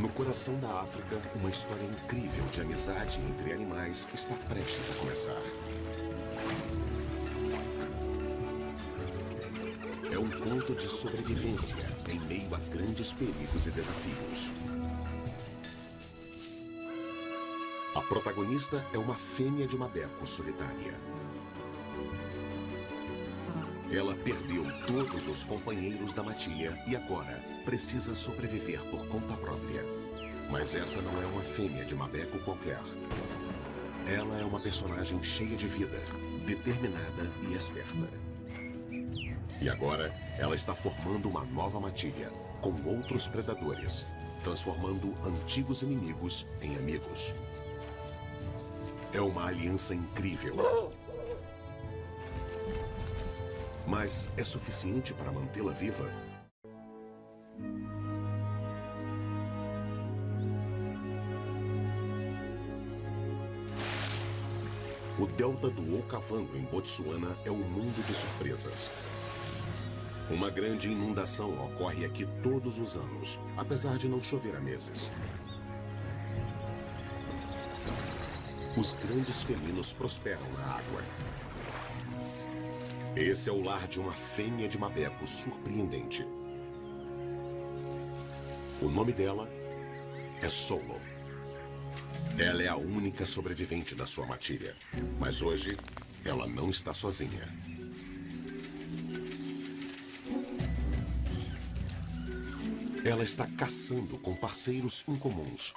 No coração da África, uma história incrível de amizade entre animais está prestes a começar. É um conto de sobrevivência em meio a grandes perigos e desafios. A protagonista é uma fêmea de mabeco solitária. Ela perdeu todos os companheiros da matilha e agora precisa sobreviver por conta própria. Mas essa não é uma fêmea de mabeco qualquer. Ela é uma personagem cheia de vida, determinada e esperta. E agora, ela está formando uma nova matilha, com outros predadores, transformando antigos inimigos em amigos. É uma aliança incrível. Mas é suficiente para mantê-la viva? O delta do Okavango, em Botsuana, é um mundo de surpresas. Uma grande inundação ocorre aqui todos os anos, apesar de não chover há meses. Os grandes felinos prosperam na água. Esse é o lar de uma fêmea de mabeco surpreendente. O nome dela é Solo. Ela é a única sobrevivente da sua matilha, mas hoje ela não está sozinha. Ela está caçando com parceiros incomuns.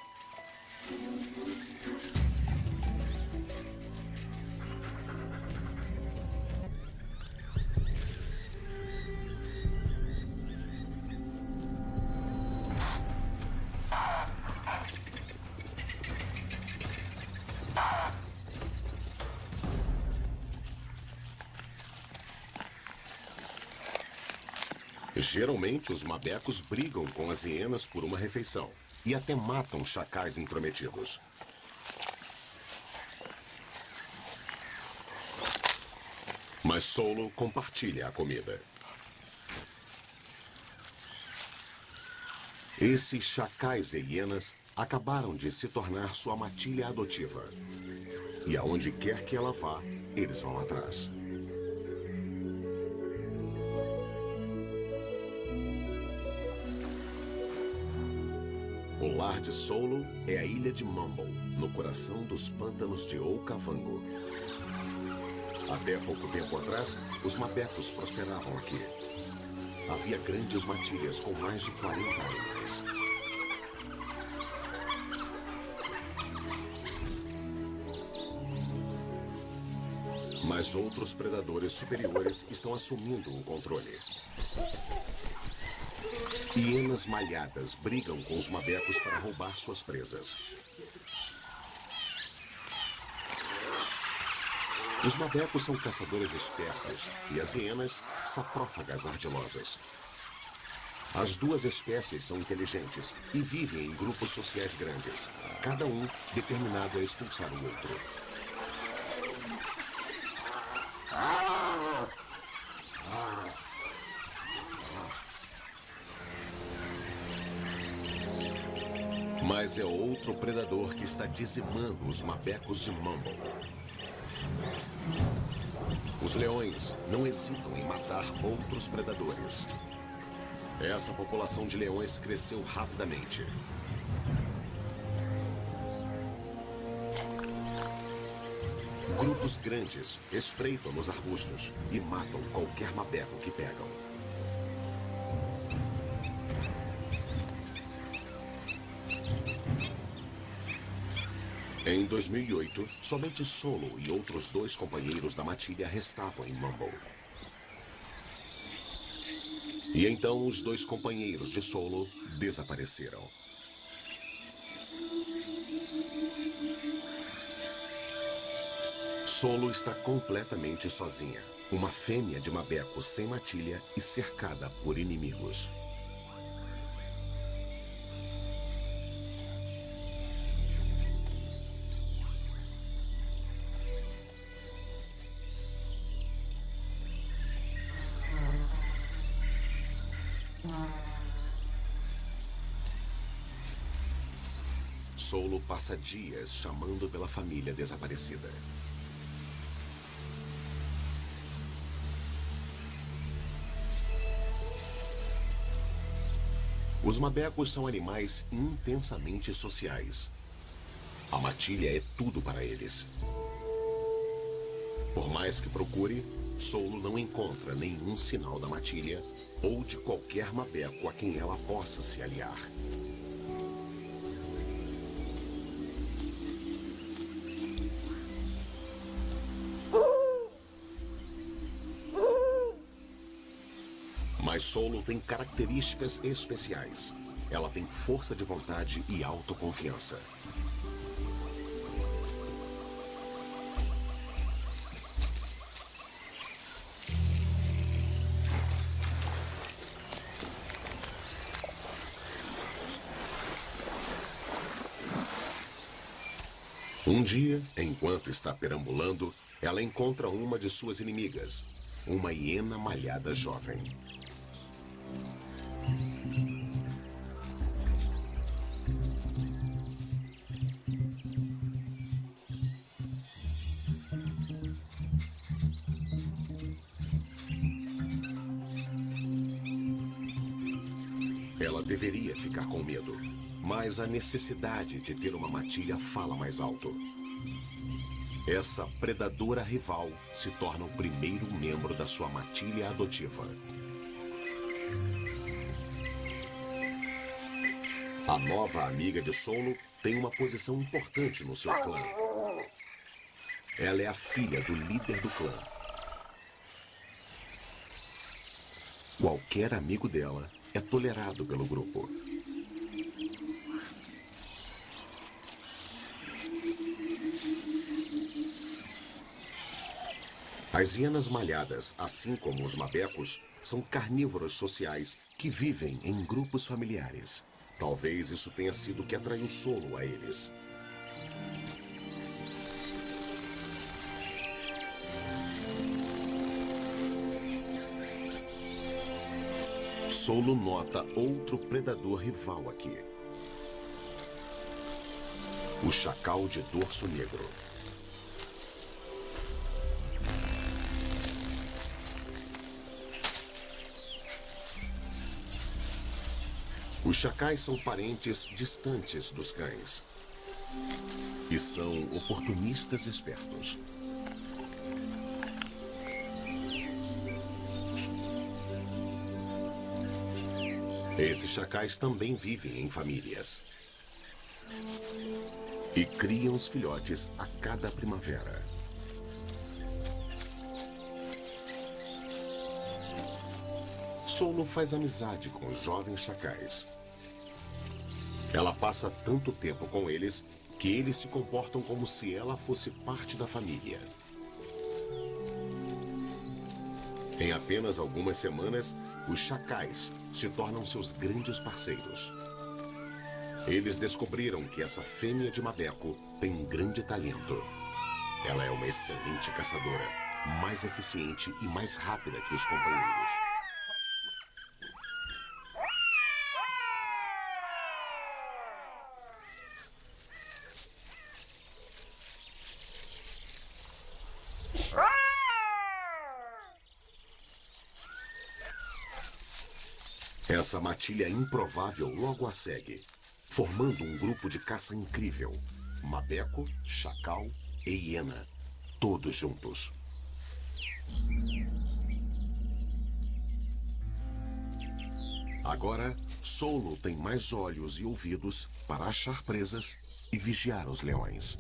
Geralmente, os mabecos brigam com as hienas por uma refeição e até matam chacais intrometidos. Mas Solo compartilha a comida. Esses chacais e hienas acabaram de se tornar sua matilha adotiva. E aonde quer que ela vá, eles vão atrás. O lar de Solo é a ilha de Mumble, no coração dos pântanos de Okavango. Até pouco tempo atrás, os mabecos prosperavam aqui. Havia grandes matilhas com mais de 40 animais. Mas outros predadores superiores estão assumindo o controle. Hienas malhadas brigam com os mabecos para roubar suas presas. Os mabecos são caçadores espertos e as hienas, saprófagas ardilosas. As duas espécies são inteligentes e vivem em grupos sociais grandes, cada um determinado a expulsar o outro. Mas é outro predador que está dizimando os mabecos de Mumble. Os leões não hesitam em matar outros predadores. Essa população de leões cresceu rapidamente. Grupos grandes espreitam nos arbustos e matam qualquer mabeco que pegam. Em 2008, somente Solo e outros 2 companheiros da matilha restavam em Mumble. E então os 2 companheiros de Solo desapareceram. Solo está completamente sozinha. Uma fêmea de mabeco sem matilha e cercada por inimigos. Solo passa dias chamando pela família desaparecida. Os mabecos são animais intensamente sociais. A matilha é tudo para eles. Por mais que procure, Solo não encontra nenhum sinal da matilha ou de qualquer mabeco a quem ela possa se aliar. Mas Solo tem características especiais. Ela tem força de vontade e autoconfiança. Um dia, enquanto está perambulando, ela encontra uma de suas inimigas, uma hiena malhada jovem. Ela deveria ficar com medo, mas a necessidade de ter uma matilha fala mais alto. Essa predadora rival se torna o primeiro membro da sua matilha adotiva. A nova amiga de Solo tem uma posição importante no seu clã. Ela é a filha do líder do clã. Qualquer amigo dela é tolerado pelo grupo. As hienas malhadas, assim como os mabecos, são carnívoros sociais que vivem em grupos familiares. Talvez isso tenha sido o que atraiu Solo a eles. Solo nota outro predador rival aqui. O chacal de dorso negro. Os chacais são parentes distantes dos cães. E são oportunistas espertos. Esses chacais também vivem em famílias. E criam os filhotes a cada primavera. Solo faz amizade com os jovens chacais. Ela passa tanto tempo com eles que eles se comportam como se ela fosse parte da família. Em apenas algumas semanas, os chacais se tornam seus grandes parceiros. Eles descobriram que essa fêmea de mabeco tem um grande talento. Ela é uma excelente caçadora, mais eficiente e mais rápida que os companheiros. Essa matilha improvável logo a segue, formando um grupo de caça incrível. Mabeco, chacal e hiena, todos juntos. Agora, Solo tem mais olhos e ouvidos para achar presas e vigiar os leões.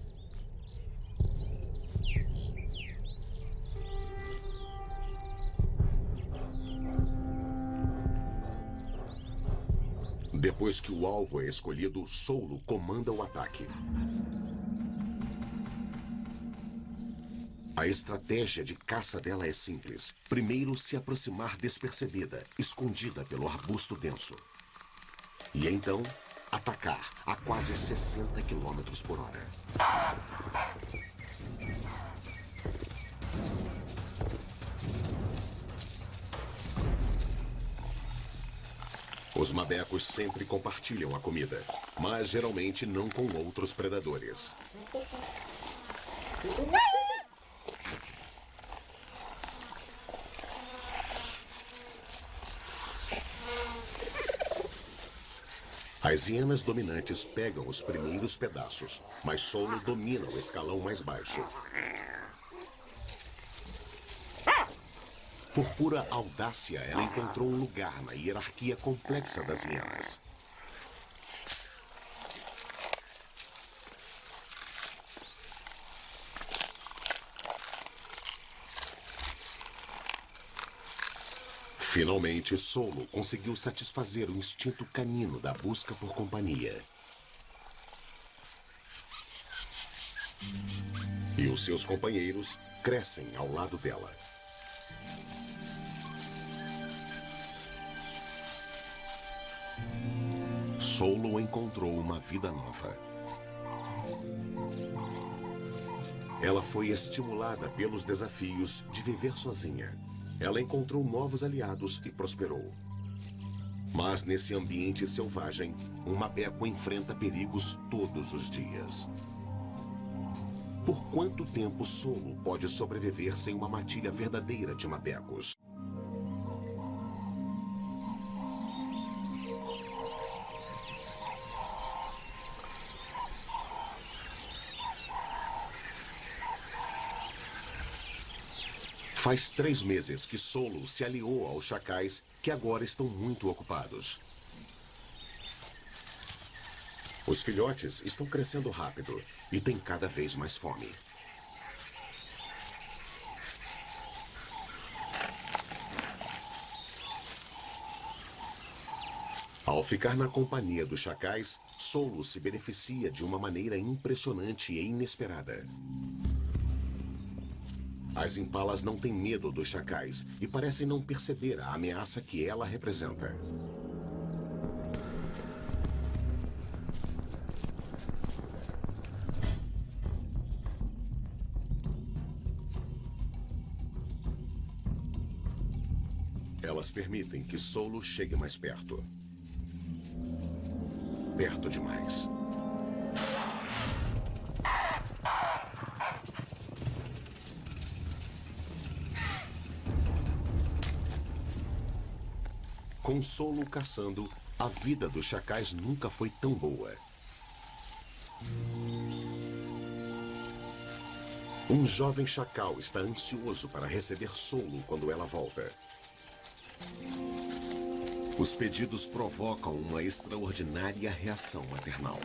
Depois que o alvo é escolhido, Solo comanda o ataque. A estratégia de caça dela é simples. Primeiro se aproximar despercebida, escondida pelo arbusto denso. E então, atacar a quase 60 km por hora. Os mabecos sempre compartilham a comida, mas geralmente não com outros predadores. As hienas dominantes pegam os primeiros pedaços, mas Solo domina o escalão mais baixo. Por pura audácia, ela encontrou um lugar na hierarquia complexa das hienas. Finalmente, Solo conseguiu satisfazer o instinto canino da busca por companhia. E os seus companheiros crescem ao lado dela. Solo encontrou uma vida nova. Ela foi estimulada pelos desafios de viver sozinha. Ela encontrou novos aliados e prosperou. Mas nesse ambiente selvagem, um mabeco enfrenta perigos todos os dias. Por quanto tempo Solo pode sobreviver sem uma matilha verdadeira de mabecos? Faz 3 meses que Solo se aliou aos chacais, que agora estão muito ocupados. Os filhotes estão crescendo rápido e têm cada vez mais fome. Ao ficar na companhia dos chacais, Solo se beneficia de uma maneira impressionante e inesperada. As impalas não têm medo dos chacais e parecem não perceber a ameaça que ela representa. Elas permitem que Solo chegue mais perto. Perto demais. Com Solo caçando, a vida dos chacais nunca foi tão boa. Um jovem chacal está ansioso para receber Solo quando ela volta. Os pedidos provocam uma extraordinária reação maternal.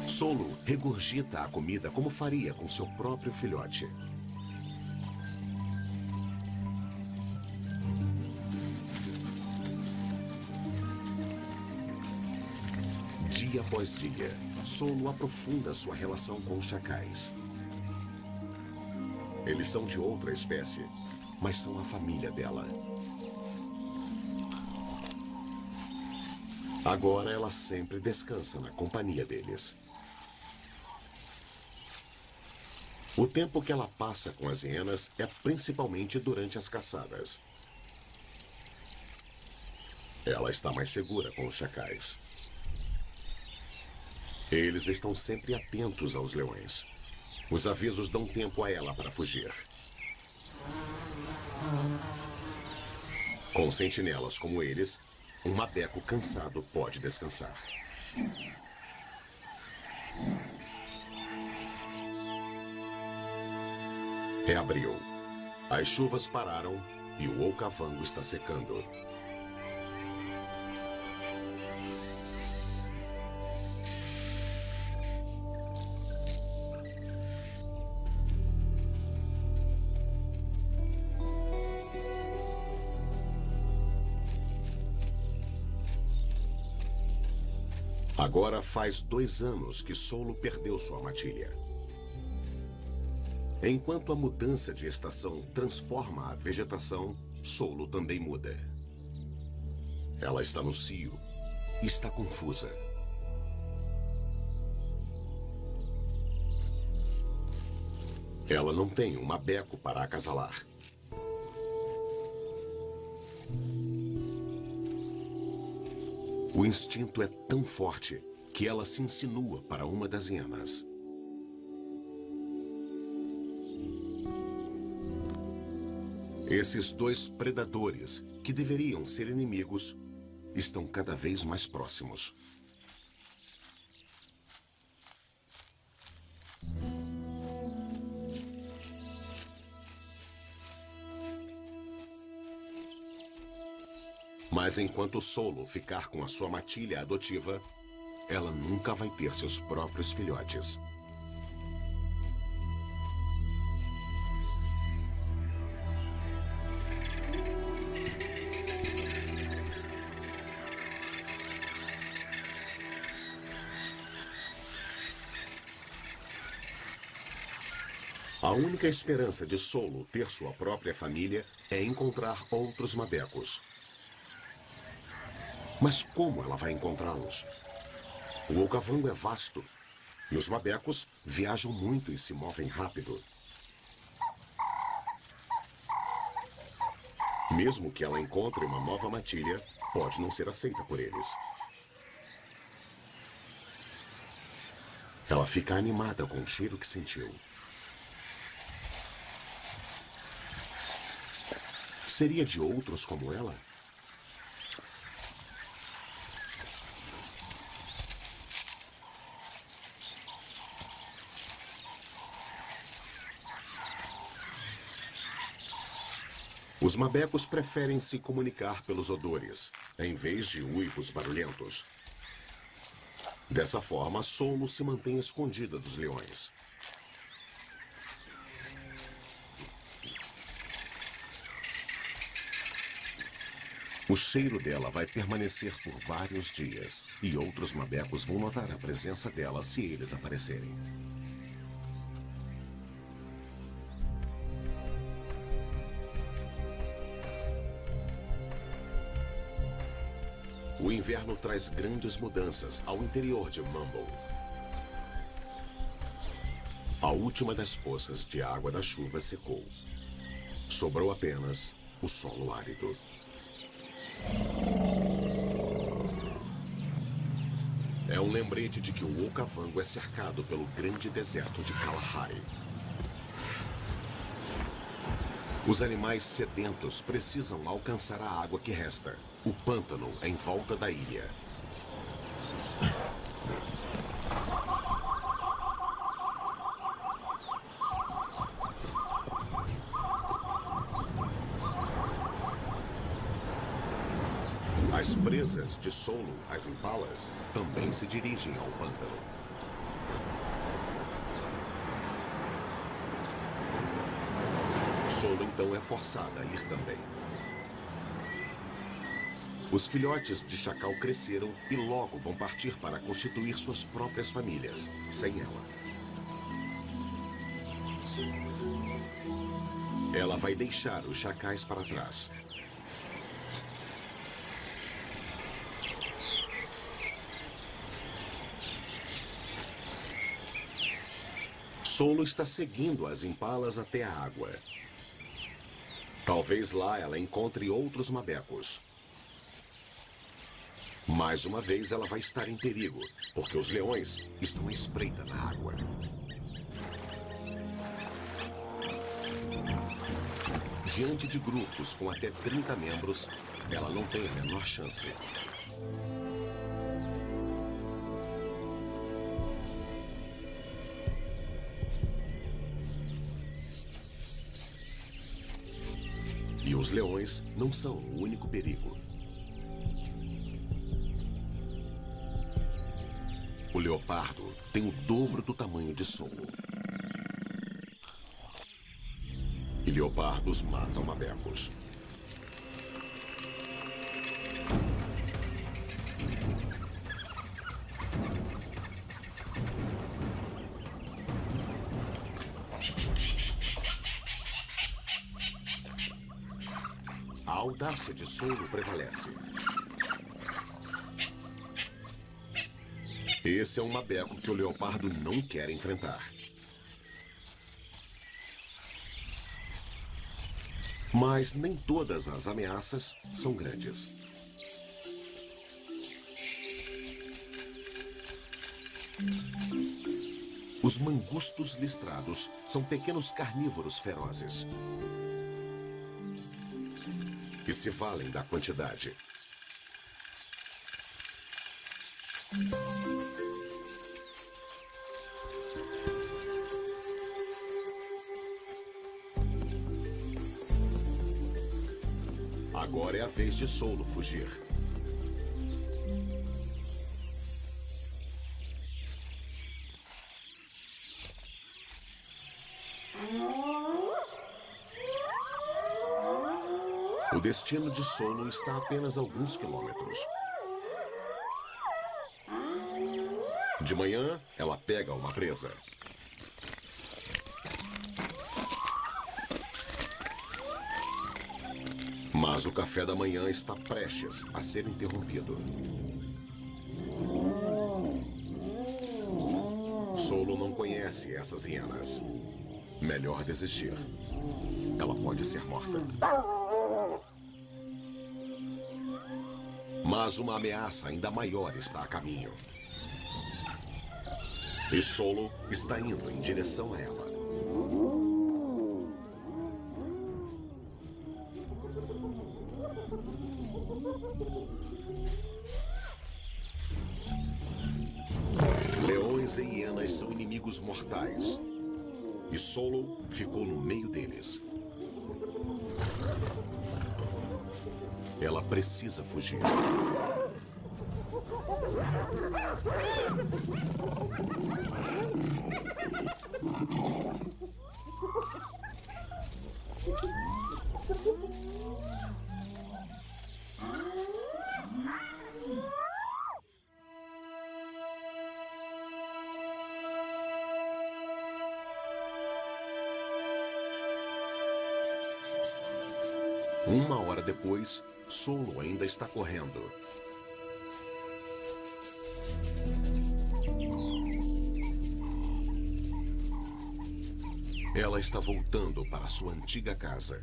Solo regurgita a comida como faria com seu próprio filhote. Dia após dia, Solo aprofunda sua relação com os chacais. Eles são de outra espécie, mas são a família dela. Agora ela sempre descansa na companhia deles. O tempo que ela passa com as hienas é principalmente durante as caçadas. Ela está mais segura com os chacais. Eles estão sempre atentos aos leões. Os avisos dão tempo a ela para fugir. Com sentinelas como eles, um mabeco cansado pode descansar. É abril. As chuvas pararam e o Okavango está secando. Agora faz 2 anos que Solo perdeu sua matilha. Enquanto a mudança de estação transforma a vegetação, Solo também muda. Ela está no cio e está confusa. Ela não tem um mabeco para acasalar. O instinto é tão forte que ela se insinua para uma das hienas. Esses dois predadores, que deveriam ser inimigos, estão cada vez mais próximos. Mas enquanto Solo ficar com a sua matilha adotiva, ela nunca vai ter seus próprios filhotes. A única esperança de Solo ter sua própria família é encontrar outros mabecos. Mas como ela vai encontrá-los? O Okavango é vasto e os mabecos viajam muito e se movem rápido. Mesmo que ela encontre uma nova matilha, pode não ser aceita por eles. Ela fica animada com o cheiro que sentiu. Seria de outros como ela? Os mabecos preferem se comunicar pelos odores, em vez de uivos barulhentos. Dessa forma, Solo se mantém escondida dos leões. O cheiro dela vai permanecer por vários dias, e outros mabecos vão notar a presença dela se eles aparecerem. O inverno traz grandes mudanças ao interior de Mumble. A última das poças de água da chuva secou. Sobrou apenas o solo árido. É um lembrete de que o Okavango é cercado pelo grande deserto de Kalahari. Os animais sedentos precisam alcançar a água que resta, o pântano em volta da ilha. As presas de Solo, as impalas, também se dirigem ao pântano. Solo então é forçada a ir também. Os filhotes de chacal cresceram e logo vão partir para constituir suas próprias famílias, sem ela. Ela vai deixar os chacais para trás. Solo está seguindo as impalas até a água. Talvez lá ela encontre outros mabecos. Mais uma vez ela vai estar em perigo, porque os leões estão à espreita na água. Diante de grupos com até 30 membros, ela não tem a menor chance. E os leões não são o único perigo. O leopardo tem o dobro do tamanho de Solo. E leopardos matam mabecos. A audácia de Solo prevalece. Esse é um mabeco que o leopardo não quer enfrentar. Mas nem todas as ameaças são grandes. Os mangustos listrados são pequenos carnívoros ferozes que se valem da quantidade. Agora é a vez de Solo fugir. O destino de Solo está a apenas alguns quilômetros. De manhã, ela pega uma presa. Mas o café da manhã está prestes a ser interrompido. Solo não conhece essas hienas. Melhor desistir. Ela pode ser morta. Mas uma ameaça ainda maior está a caminho. E Solo está indo em direção a ela. Leões e hienas são inimigos mortais. E Solo ficou no meio deles. Ela precisa fugir. Uma hora depois, Solo ainda está correndo. Ela está voltando para sua antiga casa.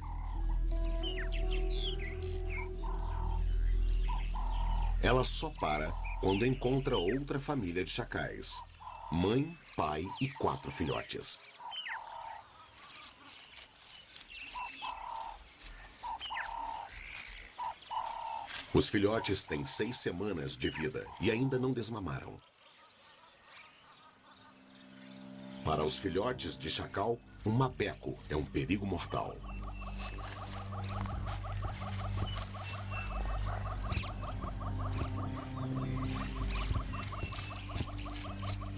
Ela só para quando encontra outra família de chacais. Mãe, pai e 4 filhotes. Os filhotes têm 6 semanas de vida e ainda não desmamaram. Para os filhotes de chacal, um mabeco é um perigo mortal.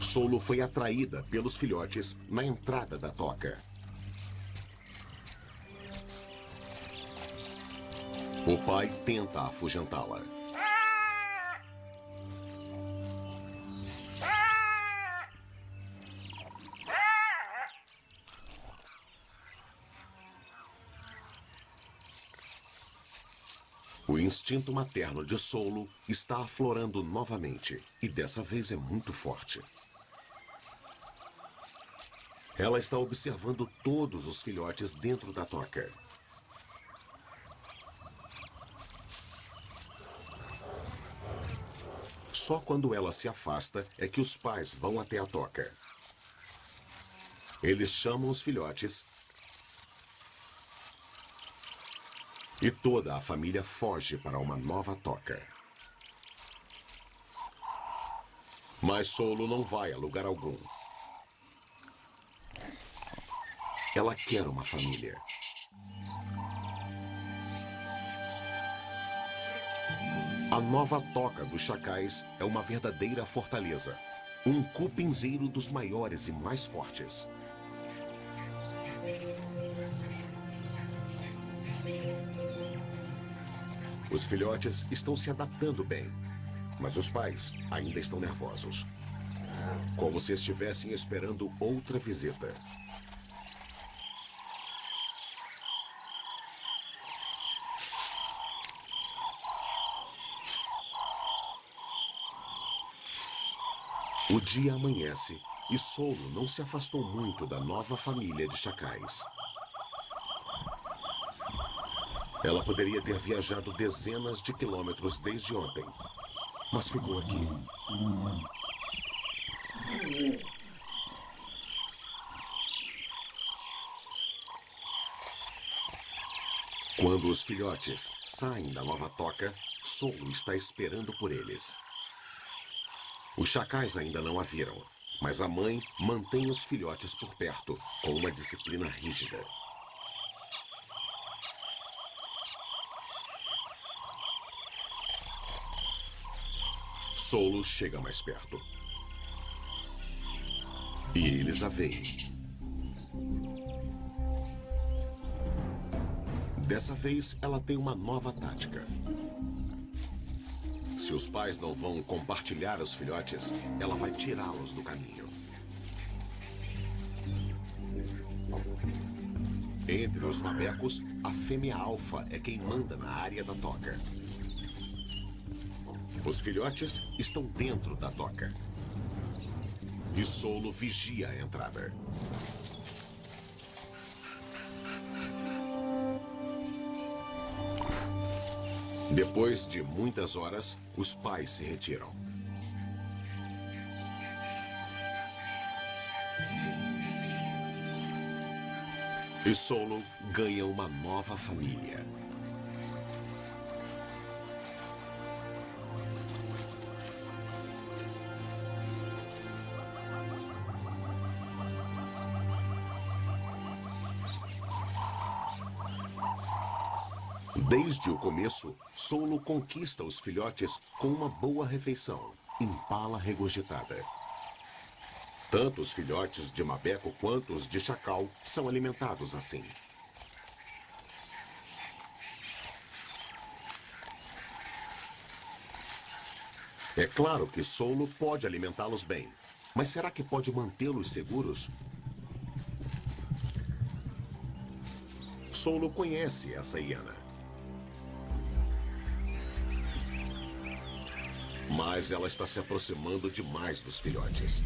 Solo foi atraída pelos filhotes na entrada da toca. O pai tenta afugentá-la. O instinto materno de Solo está aflorando novamente, e dessa vez é muito forte. Ela está observando todos os filhotes dentro da toca. Só quando ela se afasta é que os pais vão até a toca. Eles chamam os filhotes e toda a família foge para uma nova toca. Mas Solo não vai a lugar algum. Ela quer uma família. A nova toca dos chacais é uma verdadeira fortaleza. Um cupinzeiro dos maiores e mais fortes. Os filhotes estão se adaptando bem, mas os pais ainda estão nervosos. Como se estivessem esperando outra visita. O dia amanhece e Solo não se afastou muito da nova família de chacais. Ela poderia ter viajado dezenas de quilômetros desde ontem, mas ficou aqui. Quando os filhotes saem da nova toca, Solo está esperando por eles. Os chacais ainda não a viram, mas a mãe mantém os filhotes por perto, com uma disciplina rígida. Solo chega mais perto. E eles a veem. Dessa vez, ela tem uma nova tática. Se os pais não vão compartilhar os filhotes, ela vai tirá-los do caminho. Entre os mabecos, a fêmea alfa é quem manda na área da toca. Os filhotes estão dentro da toca. E Solo vigia a entrada. Depois de muitas horas, os pais se retiram. E Solo ganha uma nova família. Desde o começo, Solo conquista os filhotes com uma boa refeição, impala regurgitada. Tanto os filhotes de mabeco quanto os de chacal são alimentados assim. É claro que Solo pode alimentá-los bem, mas será que pode mantê-los seguros? Solo conhece essa hiena. Mas ela está se aproximando demais dos filhotes.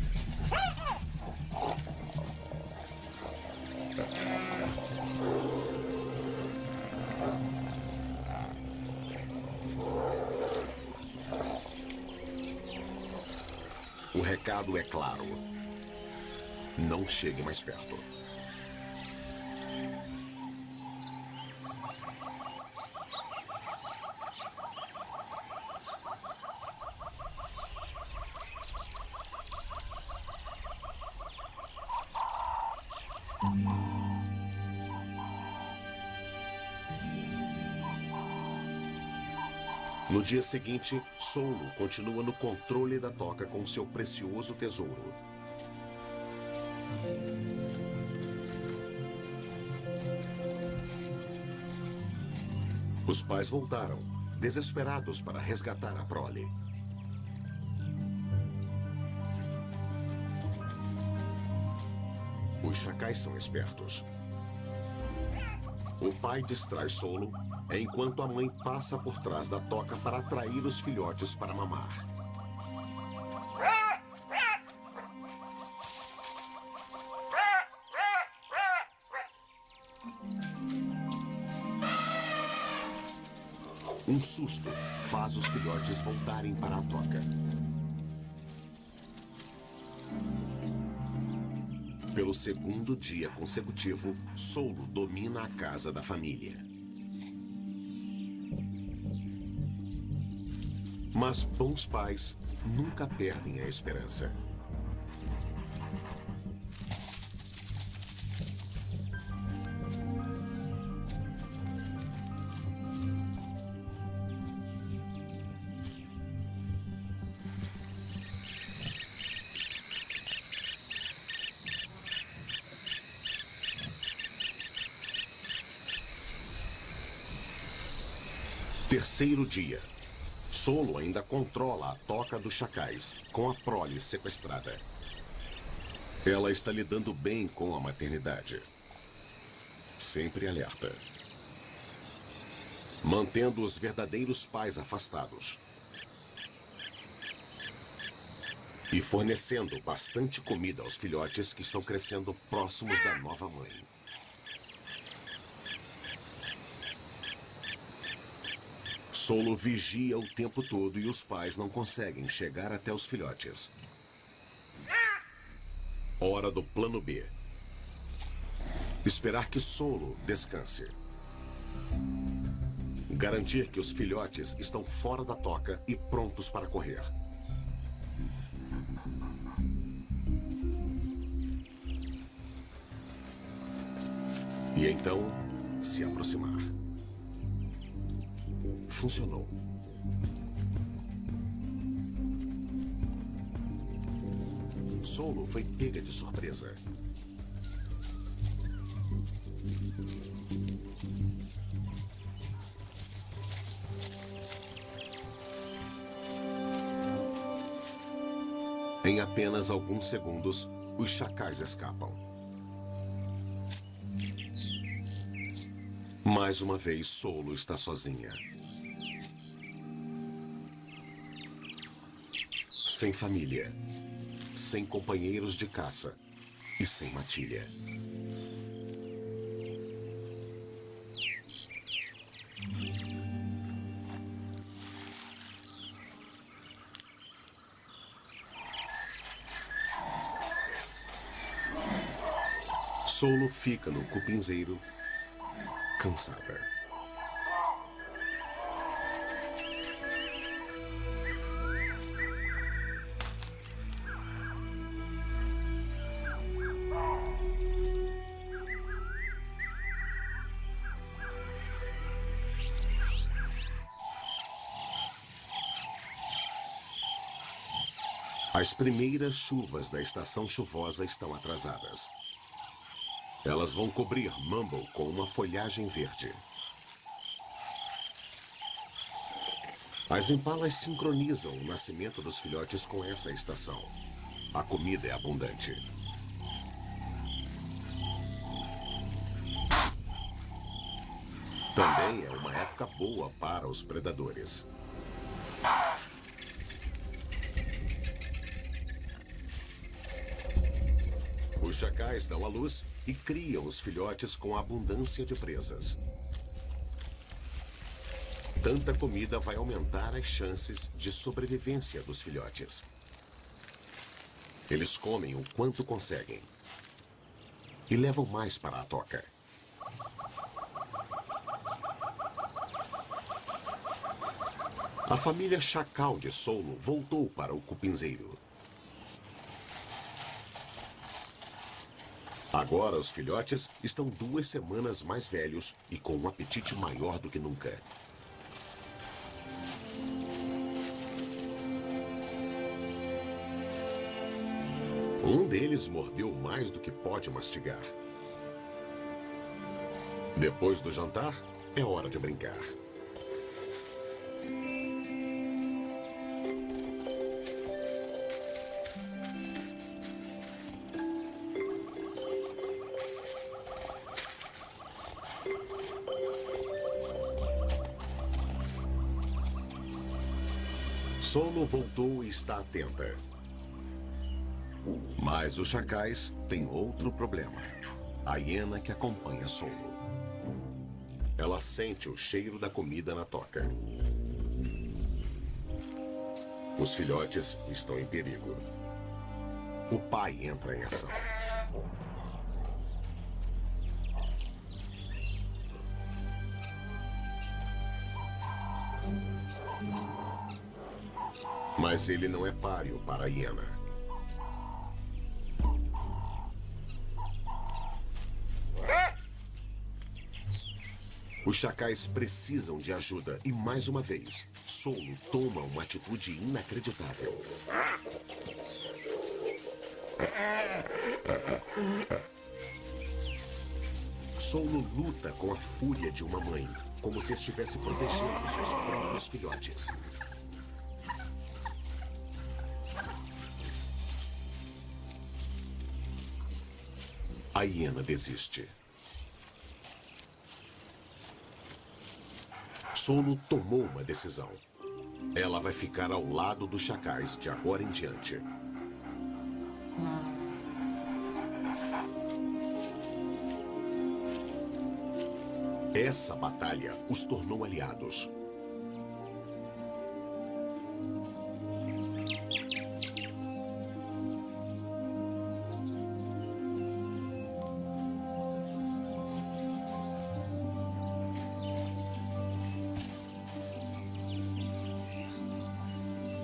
O recado é claro. Não chegue mais perto. No dia seguinte, Solo continua no controle da toca com seu precioso tesouro. Os pais voltaram, desesperados para resgatar a prole. Os chacais são espertos. O pai distrai Solo, enquanto a mãe passa por trás da toca para atrair os filhotes para mamar. Um susto faz os filhotes voltarem para a toca. Pelo segundo dia consecutivo, Solo domina a casa da família. Mas bons pais nunca perdem a esperança. Terceiro dia. Solo ainda controla a toca dos chacais, com a prole sequestrada. Ela está lidando bem com a maternidade. Sempre alerta. Mantendo os verdadeiros pais afastados. E fornecendo bastante comida aos filhotes que estão crescendo próximos da nova mãe. Solo vigia o tempo todo e os pais não conseguem chegar até os filhotes. Hora do plano B. Esperar que Solo descanse. Garantir que os filhotes estão fora da toca e prontos para correr. E então, se aproximar. Funcionou. Solo foi pega de surpresa. Em apenas alguns segundos, os chacais escapam. Mais uma vez, Solo está sozinha. Sem família, sem companheiros de caça e sem matilha. Solo fica no cupinzeiro, cansada. As primeiras chuvas da estação chuvosa estão atrasadas. Elas vão cobrir Mumble com uma folhagem verde. As impalas sincronizam o nascimento dos filhotes com essa estação. A comida é abundante. Também é uma época boa para os predadores. Os chacais dão à luz e criam os filhotes com abundância de presas. Tanta comida vai aumentar as chances de sobrevivência dos filhotes. Eles comem o quanto conseguem e levam mais para a toca. A família chacal de Solo voltou para o cupinzeiro. Agora os filhotes estão 2 semanas mais velhos e com um apetite maior do que nunca. Um deles mordeu mais do que pode mastigar. Depois do jantar, é hora de brincar. Solo voltou e está atenta. Mas os chacais têm outro problema. A hiena que acompanha Solo. Ela sente o cheiro da comida na toca. Os filhotes estão em perigo. O pai entra em ação. Mas ele não é páreo para a hiena. Os chacais precisam de ajuda e, mais uma vez, Solo toma uma atitude inacreditável. Solo luta com a fúria de uma mãe, como se estivesse protegendo seus próprios filhotes. A hiena desiste. Solo tomou uma decisão. Ela vai ficar ao lado dos chacais de agora em diante. Essa batalha os tornou aliados.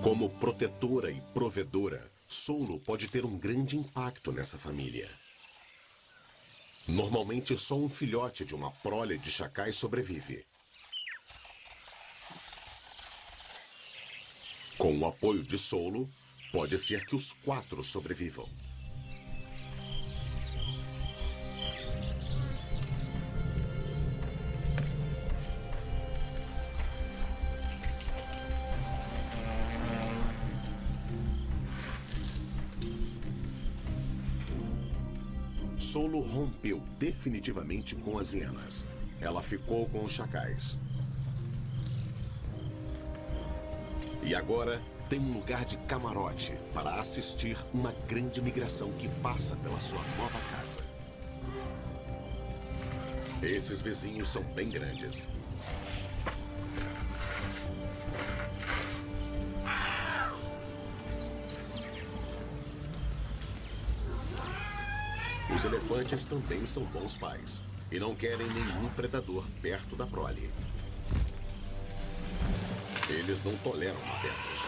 Como protetora e provedora, Solo pode ter um grande impacto nessa família. Normalmente, só um filhote de uma prole de chacais sobrevive. Com o apoio de Solo, pode ser que os 4 sobrevivam. Solo rompeu definitivamente com as hienas. Ela ficou com os chacais. E agora tem um lugar de camarote para assistir uma grande migração que passa pela sua nova casa. Esses vizinhos são bem grandes. Os elefantes também são bons pais e não querem nenhum predador perto da prole. Eles não toleram macaquos.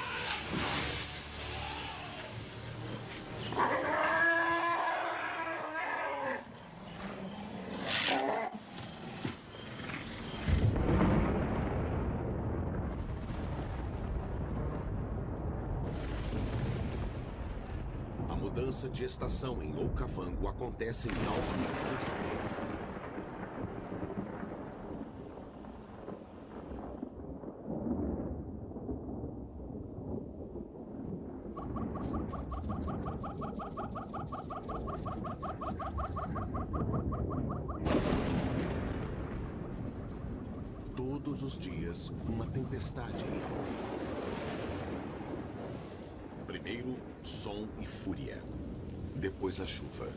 A mudança de estação em Okavango acontece em alta tensão. Todos os dias, uma tempestade em alta. Primeiro, som e fúria. Depois, a chuva.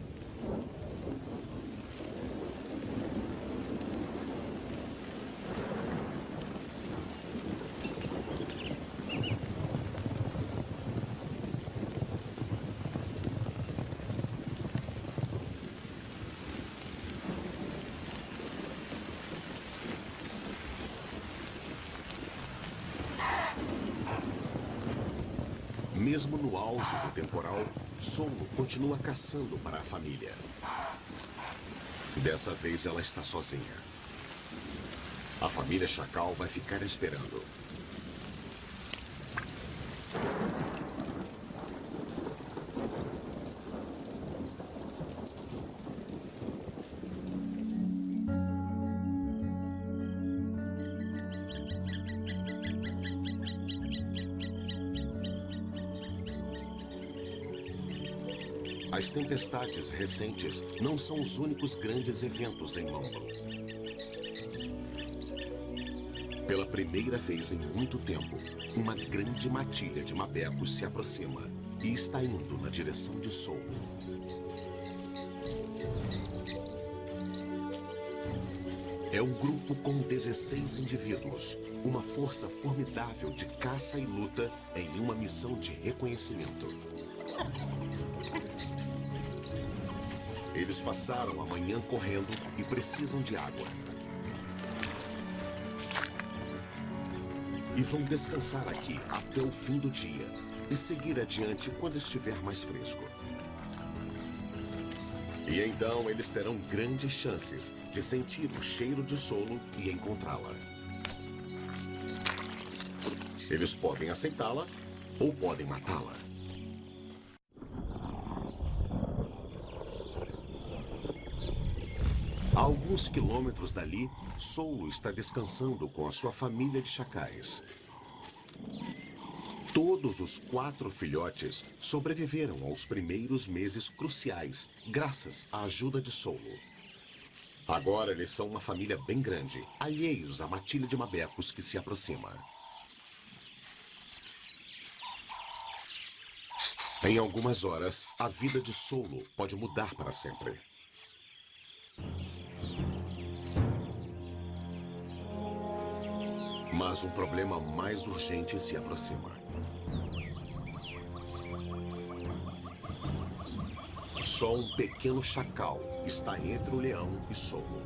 Mesmo no auge do temporal, Solo continua caçando para a família. Dessa vez ela está sozinha. A família Chacal vai ficar esperando. As tempestades recentes não são os únicos grandes eventos em Mambo. Pela primeira vez em muito tempo, uma grande matilha de mabecos se aproxima e está indo na direção de Solo. É um grupo com 16 indivíduos, uma força formidável de caça e luta em uma missão de reconhecimento. Eles passaram a manhã correndo e precisam de água. E vão descansar aqui até o fim do dia e seguir adiante quando estiver mais fresco. E então eles terão grandes chances de sentir o cheiro de Solo e encontrá-la. Eles podem aceitá-la ou podem matá-la. A alguns quilômetros dali, Solo está descansando com a sua família de chacais. Todos os 4 filhotes sobreviveram aos primeiros meses cruciais, graças à ajuda de Solo. Agora eles são uma família bem grande, alheios à matilha de mabecos que se aproxima. Em algumas horas, a vida de Solo pode mudar para sempre. Mas um problema mais urgente se aproxima. Só um pequeno chacal está entre o leão e Solo.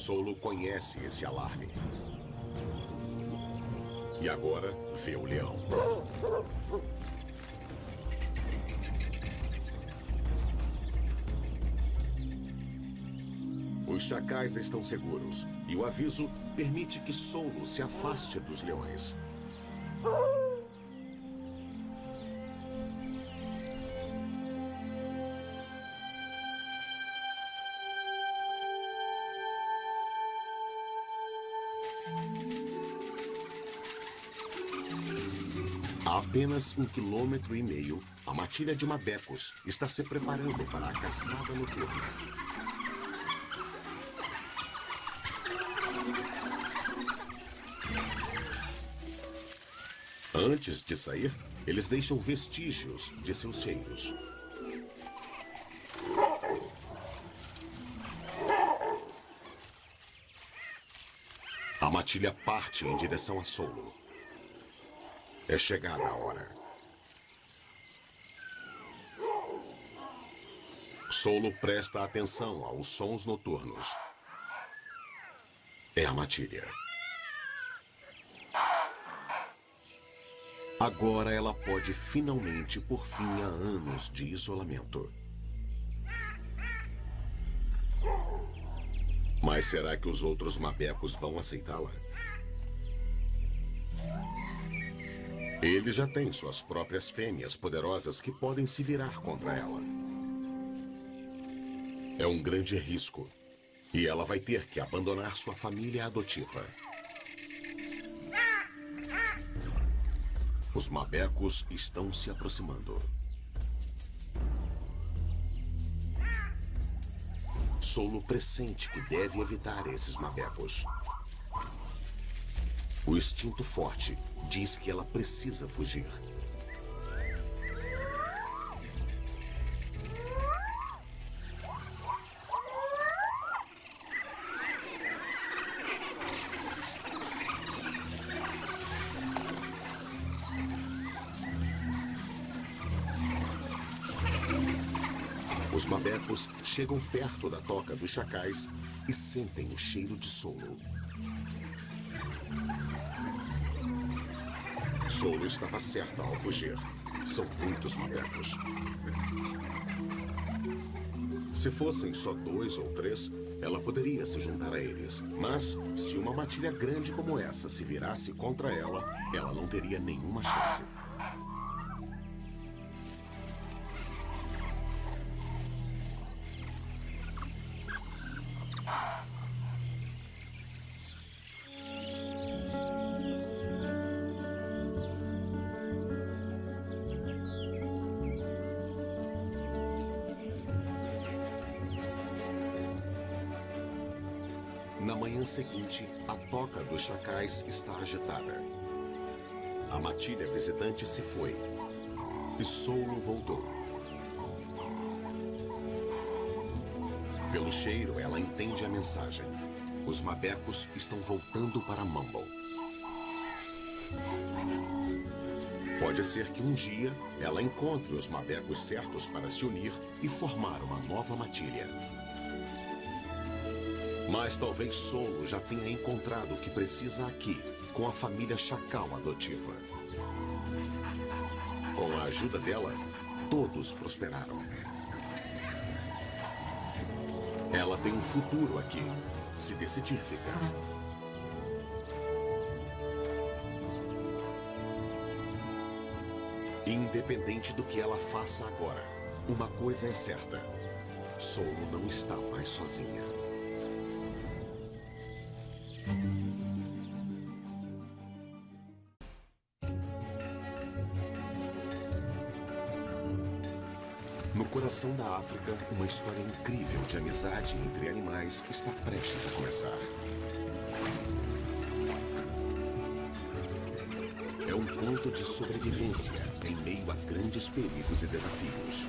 Solo conhece esse alarme. E agora vê o leão. Os chacais estão seguros, e o aviso permite que Solo se afaste dos leões. A apenas 1,5 km, a matilha de mabecos está se preparando para a caçada noturna. Antes de sair, eles deixam vestígios de seus cheiros. A matilha parte em direção a Solo. É chegada a hora. Solo presta atenção aos sons noturnos. É a matilha. Agora ela pode finalmente pôr fim a anos de isolamento. Mas será que os outros mabecos vão aceitá-la? Ele já tem suas próprias fêmeas poderosas que podem se virar contra ela. É um grande risco. E ela vai ter que abandonar sua família adotiva. Os mabecos estão se aproximando. Solo pressente que deve evitar esses mabecos. O instinto forte diz que ela precisa fugir. Os mabecos chegam perto da toca dos chacais e sentem o cheiro de Solo. Solo estava certa ao fugir. São muitos mabecos. Se fossem só 2 ou 3, ela poderia se juntar a eles. Mas, se uma matilha grande como essa se virasse contra ela, ela não teria nenhuma chance. Na manhã seguinte, a toca dos chacais está agitada. A matilha visitante se foi e Solo voltou. Pelo cheiro, ela entende a mensagem. Os mabecos estão voltando para Mumble. Pode ser que um dia ela encontre os mabecos certos para se unir e formar uma nova matilha. Mas talvez Solo já tenha encontrado o que precisa aqui, com a família chacal adotiva. Com a ajuda dela, todos prosperaram. Ela tem um futuro aqui, se decidir ficar. Independente do que ela faça agora, uma coisa é certa: Solo não está mais sozinha. No coração da África, uma história incrível de amizade entre animais está prestes a começar. É um conto de sobrevivência em meio a grandes perigos e desafios.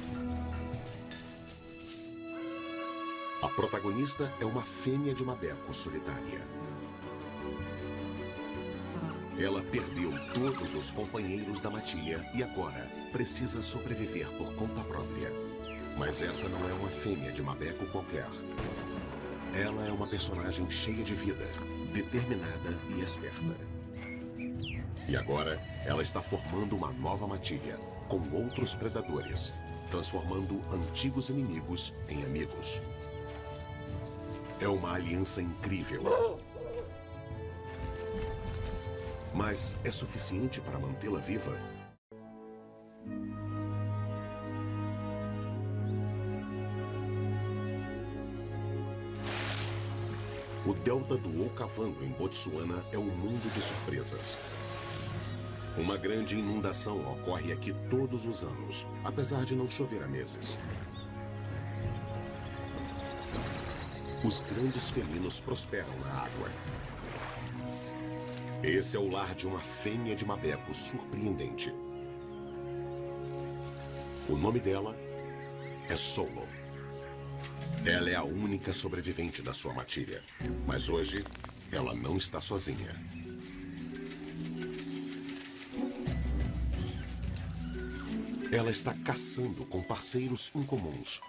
A protagonista é uma fêmea de mabeco solitária. Ela perdeu todos os companheiros da matilha e agora precisa sobreviver por conta própria. Mas essa não é uma fêmea de mabeco qualquer. Ela é uma personagem cheia de vida, determinada e esperta. E agora, ela está formando uma nova matilha, com outros predadores, transformando antigos inimigos em amigos. É uma aliança incrível. Mas é suficiente para mantê-la viva? O delta do Okavango, em Botsuana, é um mundo de surpresas. Uma grande inundação ocorre aqui todos os anos, apesar de não chover há meses. Os grandes felinos prosperam na água. Esse é o lar de uma fêmea de mabeco surpreendente. O nome dela é Solo. Ela é a única sobrevivente da sua matilha, mas hoje ela não está sozinha. Ela está caçando com parceiros incomuns.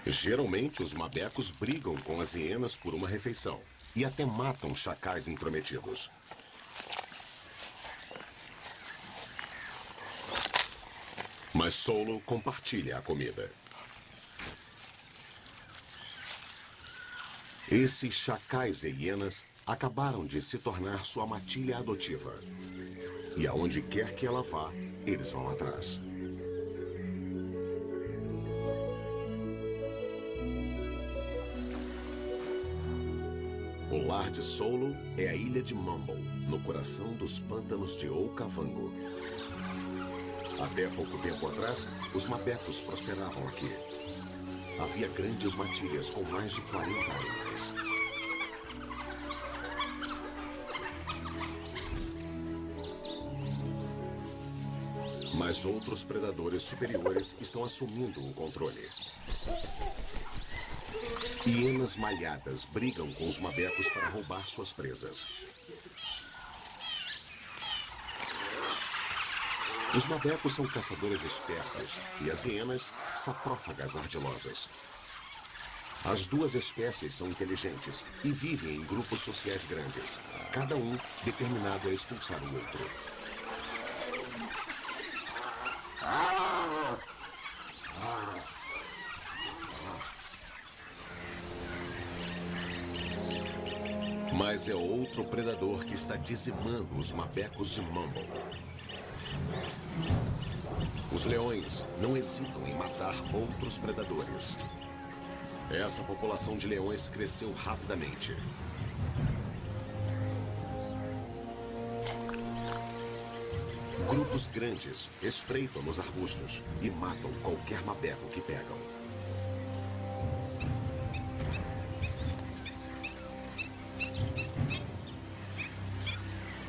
Geralmente, os mabecos brigam com as hienas por uma refeição e até matam chacais intrometidos. Mas Solo compartilha a comida. Esses chacais e hienas acabaram de se tornar sua matilha adotiva. E aonde quer que ela vá, eles vão atrás. O lar de Solo é a ilha de Mumble, no coração dos pântanos de Okavango. Até pouco tempo atrás, os mabecos prosperavam aqui. Havia grandes matilhas com mais de 40 animais. Mas outros predadores superiores estão assumindo o controle. Hienas malhadas brigam com os mabecos para roubar suas presas. Os mabecos são caçadores espertos e as hienas saprófagas ardilosas. As duas espécies são inteligentes e vivem em grupos sociais grandes, cada um determinado a expulsar o outro. Mas é outro predador que está dizimando os mabecos de Mumble. Os leões não hesitam em matar outros predadores. Essa população de leões cresceu rapidamente. Grupos grandes espreitam nos arbustos e matam qualquer mabeco que pegam.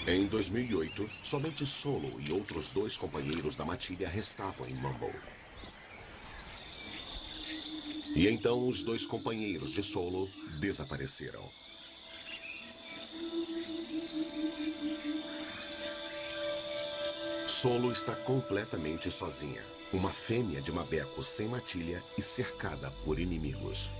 Em 2008, somente Solo e outros 2 companheiros da matilha restavam em Mumble. E então os 2 companheiros de Solo desapareceram. Solo está completamente sozinha. Uma fêmea de mabeco sem matilha e cercada por inimigos.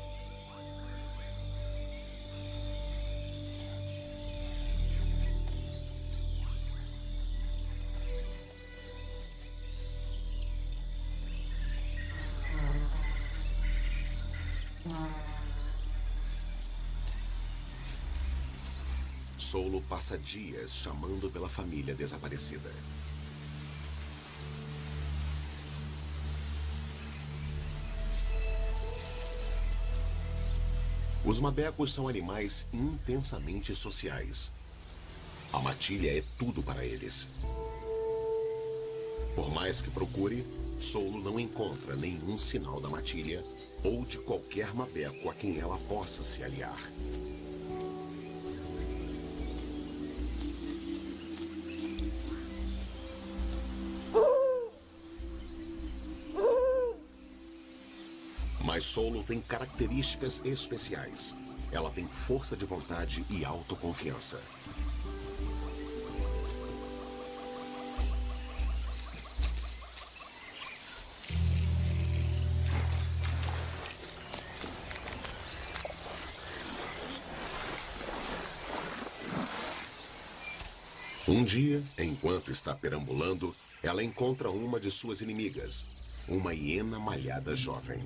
Solo passa dias chamando pela família desaparecida. Os mabecos são animais intensamente sociais. A matilha é tudo para eles. Por mais que procure, Solo não encontra nenhum sinal da matilha ou de qualquer mabeco a quem ela possa se aliar. Mas Solo tem características especiais. Ela tem força de vontade e autoconfiança. Um dia, enquanto está perambulando, ela encontra uma de suas inimigas, uma hiena malhada jovem.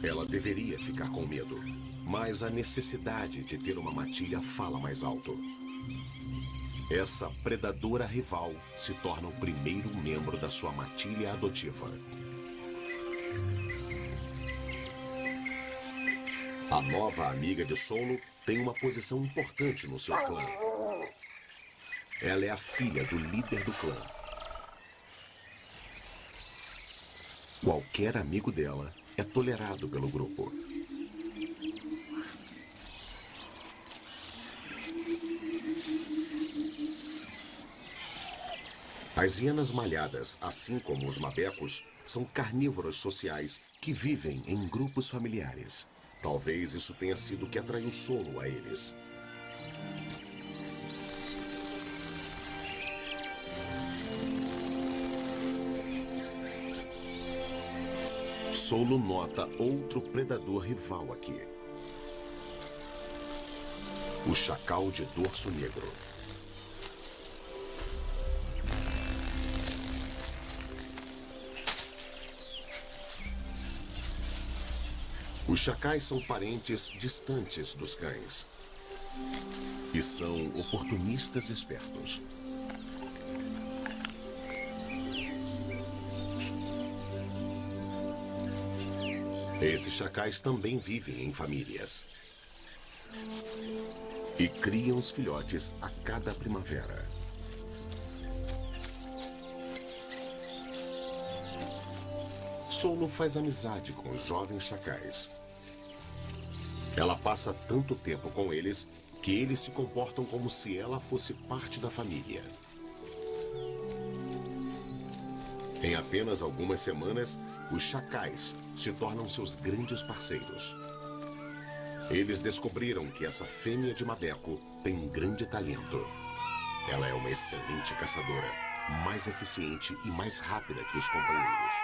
Ela deveria ficar com medo, mas a necessidade de ter uma matilha fala mais alto. Essa predadora rival se torna o primeiro membro da sua matilha adotiva. A nova amiga de Solo tem uma posição importante no seu clã. Ela é a filha do líder do clã. Qualquer amigo dela é tolerado pelo grupo. As hienas malhadas, assim como os mabecos, são carnívoros sociais que vivem em grupos familiares. Talvez isso tenha sido o que atraiu Solo a eles. Solo nota outro predador rival aqui. O chacal de dorso negro. Os chacais são parentes distantes dos cães. E são oportunistas espertos. Esses chacais também vivem em famílias. E criam os filhotes a cada primavera. Solo faz amizade com os jovens chacais. Ela passa tanto tempo com eles que eles se comportam como se ela fosse parte da família. Em apenas algumas semanas, os chacais se tornam seus grandes parceiros. Eles descobriram que essa fêmea de mabeco tem um grande talento. Ela é uma excelente caçadora, mais eficiente e mais rápida que os companheiros.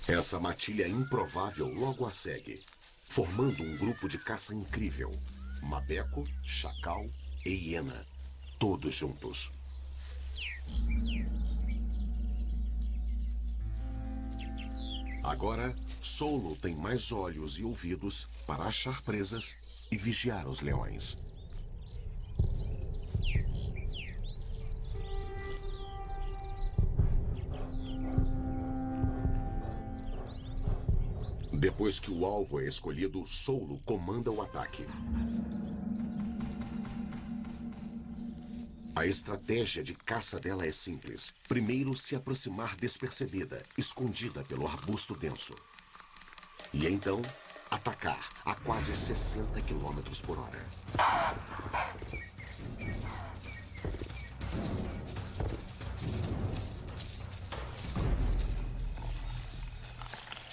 Essa matilha improvável logo a segue, formando um grupo de caça incrível. Mabeco, chacal e hiena, todos juntos. Agora, Solo tem mais olhos e ouvidos para achar presas e vigiar os leões. Depois que o alvo é escolhido, Solo comanda o ataque. A estratégia de caça dela é simples. Primeiro se aproximar despercebida, escondida pelo arbusto denso. E então, atacar a quase 60 km por hora.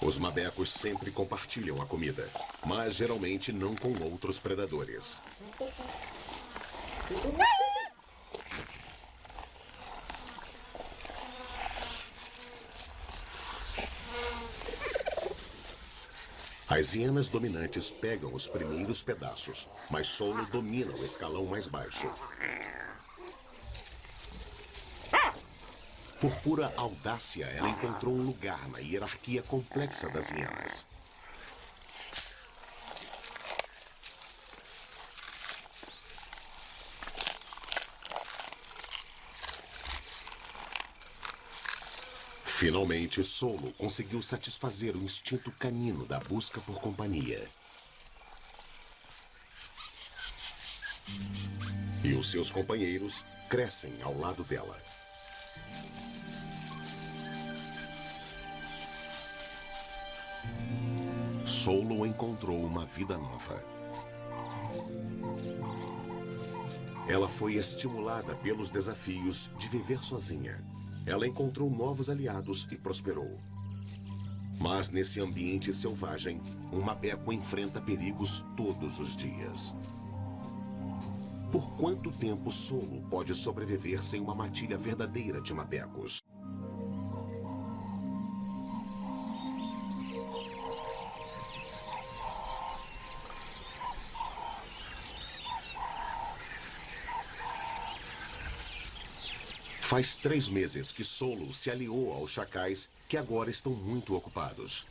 Os mabecos sempre compartilham a comida, mas geralmente não com outros predadores. As hienas dominantes pegam os primeiros pedaços, mas Solo domina o escalão mais baixo. Por pura audácia, ela encontrou um lugar na hierarquia complexa das hienas. Finalmente, Solo conseguiu satisfazer o instinto canino da busca por companhia. E os seus companheiros crescem ao lado dela. Solo encontrou uma vida nova. Ela foi estimulada pelos desafios de viver sozinha. Ela encontrou novos aliados e prosperou. Mas nesse ambiente selvagem, um mabeco enfrenta perigos todos os dias. Por quanto tempo Solo pode sobreviver sem uma matilha verdadeira de mabecos? Faz 3 meses que Solo se aliou aos chacais, que agora estão muito ocupados.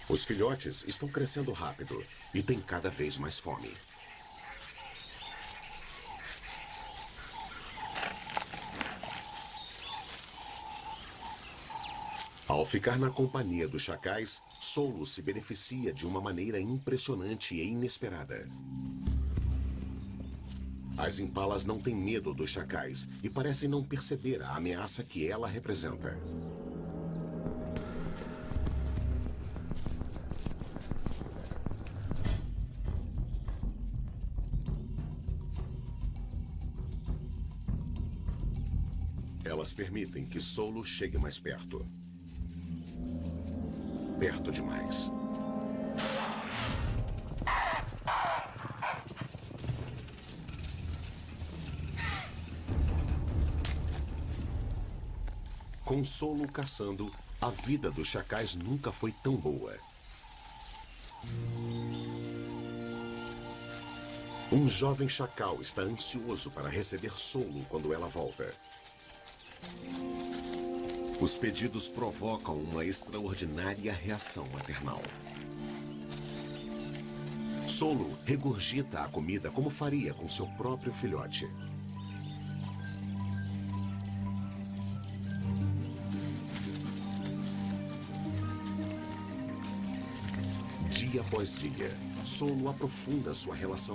Os filhotes estão crescendo rápido e têm cada vez mais fome. Ao ficar na companhia dos chacais, Solo se beneficia de uma maneira impressionante e inesperada. As impalas não têm medo dos chacais e parecem não perceber a ameaça que ela representa. Elas permitem que Solo chegue mais perto. Perto demais. Com Solo caçando, a vida dos chacais nunca foi tão boa. Um jovem chacal está ansioso para receber Solo quando ela volta. Os pedidos provocam uma extraordinária reação maternal. Solo regurgita a comida como faria com seu próprio filhote. Dia após dia, Solo aprofunda sua relação